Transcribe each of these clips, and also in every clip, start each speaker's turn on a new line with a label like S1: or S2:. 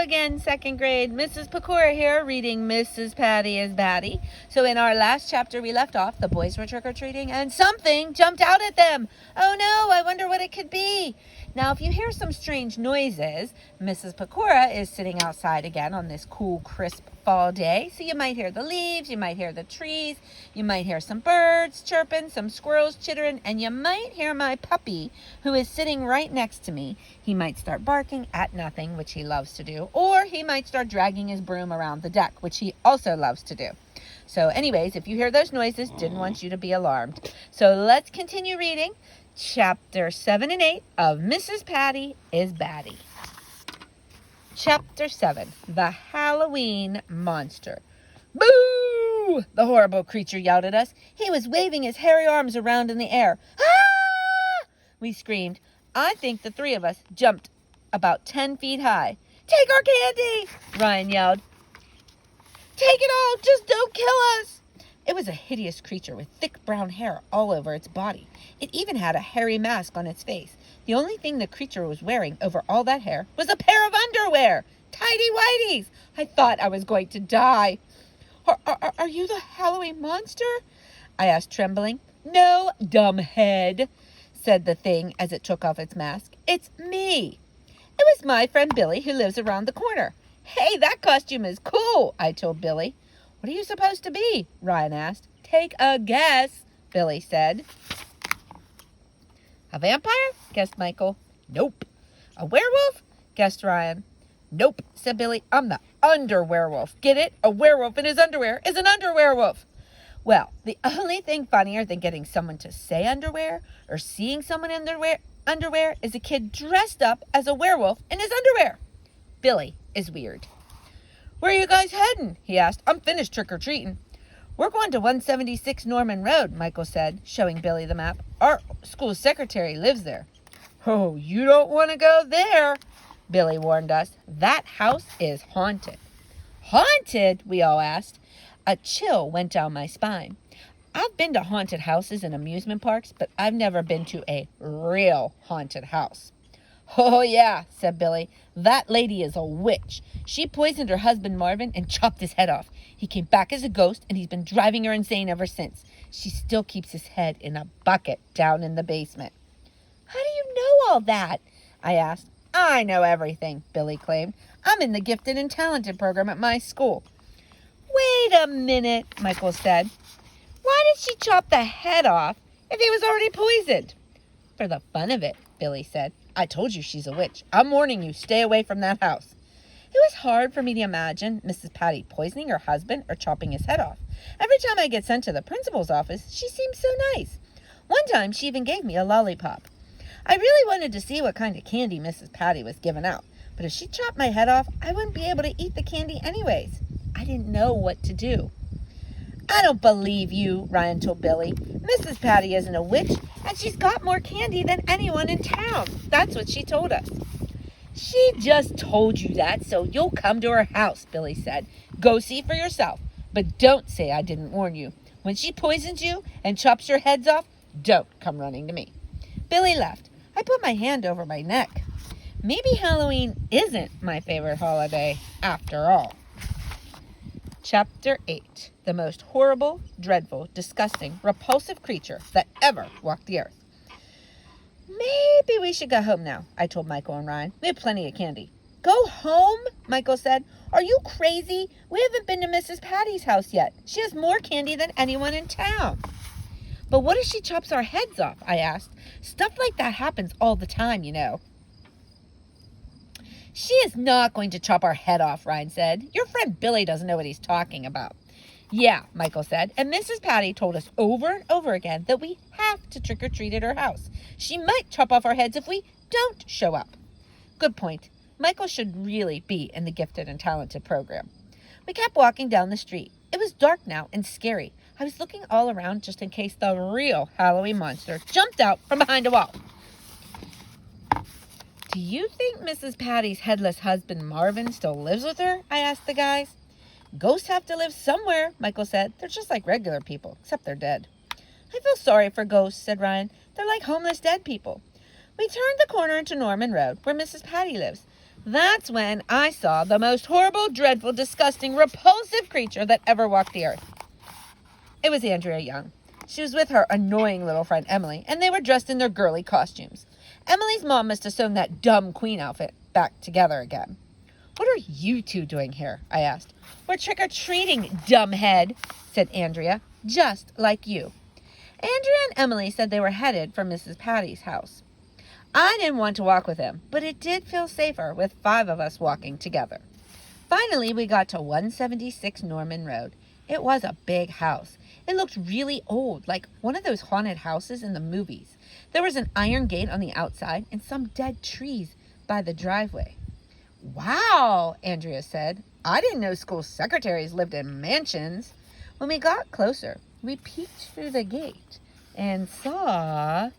S1: again, second grade. Mrs. Pecora here, reading Mrs. Patty is Batty. So in our last chapter we left off, the boys were trick-or-treating and something jumped out at them. Oh no, I wonder what it could be. Now if you hear some strange noises, Mrs. Pecora is sitting outside again on this cool, crisp fall day. So you might hear the leaves, you might hear the trees, you might hear some birds chirping, some squirrels chittering, and you might hear my puppy who is sitting right next to me. He might start barking at nothing, which he loves to do, or he might start dragging his broom around the deck, which he also loves to do. So anyways, if you hear those noises, didn't want you to be alarmed. So let's continue reading chapter 7 and 8 of Mrs. Patty is Batty. Chapter 7, The Halloween Monster. Boo! The horrible creature yelled at us. He was waving his hairy arms around in the air. Ah! We screamed. I think the three of us jumped about 10 feet high. Take our candy! Ryan yelled. Take it all, just don't kill us! It was a hideous creature with thick brown hair all over its body. It even had a hairy mask on its face. The only thing the creature was wearing over all that hair was a pair of underwear. Tidy whities! I thought I was going to die. Are you the Halloween monster? I asked, trembling. No, dumb head, said the thing as it took off its mask. It's me. It was my friend Billy who lives around the corner. Hey, that costume is cool, I told Billy. What are you supposed to be? Ryan asked. Take a guess, Billy said. A vampire? Guessed Michael. Nope. A werewolf? Guessed Ryan. Nope, said Billy. I'm the under-werewolf. Get it? A werewolf in his underwear is an under-werewolf. Well, the only thing funnier than getting someone to say underwear or seeing someone in their underwear is a kid dressed up as a werewolf in his underwear. Billy is weird. Where are you guys heading? He asked. I'm finished trick-or-treating. We're going to 176 Norman Road, Michael said, showing Billy the map. Our school secretary lives there. Oh, you don't want to go there, Billy warned us. That house is haunted. Haunted? We all asked. A chill went down my spine. I've been to haunted houses and amusement parks, but I've never been to a real haunted house. Oh, yeah, said Billy. That lady is a witch. She poisoned her husband Marvin and chopped his head off. He came back as a ghost, and he's been driving her insane ever since. She still keeps his head in a bucket down in the basement. How do you know all that? I asked. I know everything, Billy claimed. I'm in the gifted and talented program at my school. Wait a minute, Michael said. Why did she chop the head off if he was already poisoned? For the fun of it, Billy said. I told you she's a witch. I'm warning you, stay away from that house. It was hard for me to imagine Mrs. Patty poisoning her husband or chopping his head off. Every time I get sent to the principal's office, she seems so nice. One time, she even gave me a lollipop. I really wanted to see what kind of candy Mrs. Patty was giving out, but if she chopped my head off, I wouldn't be able to eat the candy anyways. I didn't know what to do. I don't believe you, Ryan told Billy. Mrs. Patty isn't a witch, and she's got more candy than anyone in town. That's what she told us. She just told you that, so you'll come to her house, Billy said. Go see for yourself, but don't say I didn't warn you. When she poisons you and chops your heads off, don't come running to me. Billy left. I put my hand over my neck. Maybe Halloween isn't my favorite holiday after all. Chapter 8, The Most Horrible, Dreadful, Disgusting, Repulsive Creature That Ever Walked the Earth. Maybe we should go home now, I told Michael and Ryan. We have plenty of candy. Go home? Michael said. Are you crazy? We haven't been to Mrs. Patty's house yet. She has more candy than anyone in town. But what if she chops our heads off? I asked. Stuff like that happens all the time, you know. She is not going to chop our head off, Ryan said. Your friend Billy doesn't know what he's talking about. Yeah, Michael said, and Mrs. Patty told us over and over again that we have to trick-or-treat at her house. She might chop off our heads if we don't show up. Good point. Michael should really be in the gifted and talented program. We kept walking down the street. It was dark now and scary. I was looking all around just in case the real Halloween monster jumped out from behind a wall. Do you think Mrs. Patty's headless husband Marvin still lives with her? I asked the guys. Ghosts have to live somewhere, Michael said. They're just like regular people, except they're dead. I feel sorry for ghosts, said Ryan. They're like homeless dead people. We turned the corner into Norman Road, where Mrs. Patty lives. That's when I saw the most horrible, dreadful, disgusting, repulsive creature that ever walked the earth. It was Andrea Young. She was with her annoying little friend Emily, and they were dressed in their girly costumes. Emily's mom must have sewn that dumb queen outfit back together again. "What are you two doing here?" I asked. "We're trick-or-treating, dumbhead," said Andrea, "just like you." Andrea and Emily said they were headed for Mrs. Patty's house. I didn't want to walk with them, but it did feel safer with 5 of us walking together. Finally, we got to 176 Norman Road. It was a big house. It looked really old, like one of those haunted houses in the movies. There was an iron gate on the outside and some dead trees by the driveway. "Wow," Andrea said. "I didn't know school secretaries lived in mansions." When we got closer, we peeked through the gate and saw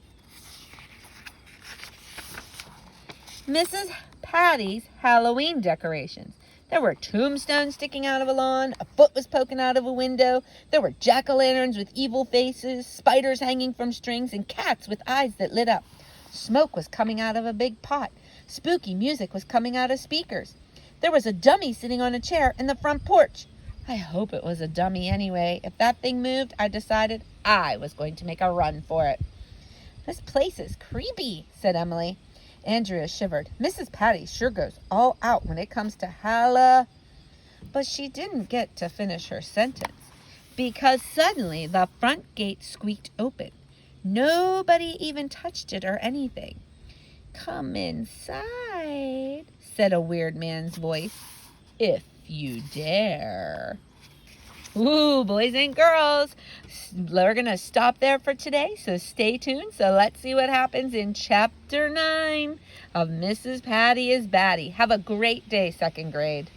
S1: Mrs. Patty's Halloween decorations. There were tombstones sticking out of a lawn, a foot was poking out of a window, there were jack-o'-lanterns with evil faces, spiders hanging from strings, and cats with eyes that lit up. Smoke was coming out of a big pot. Spooky music was coming out of speakers. There was a dummy sitting on a chair in the front porch. I hope it was a dummy anyway. If that thing moved, I decided I was going to make a run for it. "This place is creepy," said Emily. Andrea shivered. "Mrs. Patty sure goes all out when it comes to But she didn't get to finish her sentence, because suddenly the front gate squeaked open. Nobody even touched it or anything. "Come inside," said a weird man's voice, "if you dare." Ooh, boys and girls, we're going to stop there for today, so stay tuned. So let's see what happens in Chapter 9 of Mrs. Patty is Batty. Have a great day, second grade.